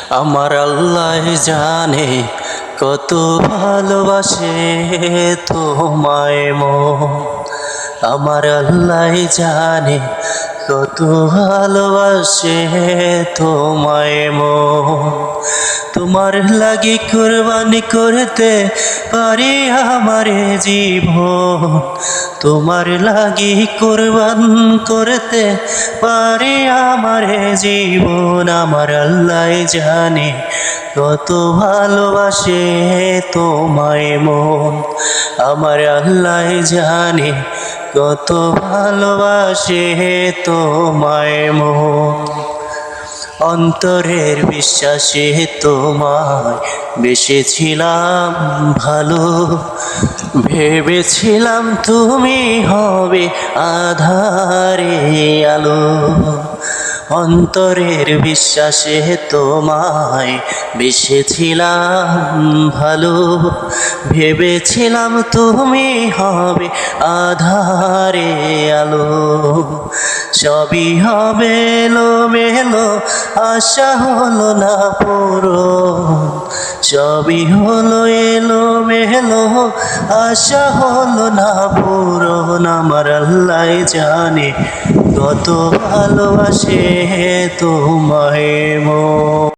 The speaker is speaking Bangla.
আমার আল্লাহ জানে কত ভালোবাসে তোমায় মন। আমার আল্লাহ জানে কত ভালোবাসে তোমায় মন। তোমার লাগি কুরবানি করতে পারি আমার জীবন। তোমার লাগি কুরবান করতে পারি আমার জীবন। আমার আল্লাহ জানে কত ভালোবাসে তোমায় মন। আমার আল্লাহ জানে কত ভালোবাসে তোমায় মন। অন্তরের বিশ্বাসে তোমায় বেসেছিলাম ভালো, ভেবেছিলাম তুমি হবে আধারে আলো। অন্তরের বিশ্বাসে তোমায় বেসেছিলাম ভালো, ভেবেছিলাম তুমি হবে আধারে আলো। সবই হবে এলোমেলো, আশা হলো না পূরণ। সবই হলো এলোমেলো, আশা হলো না পূরণ। আমার আল্লাহ জানে কত ভালোবাসে তোমায় মন।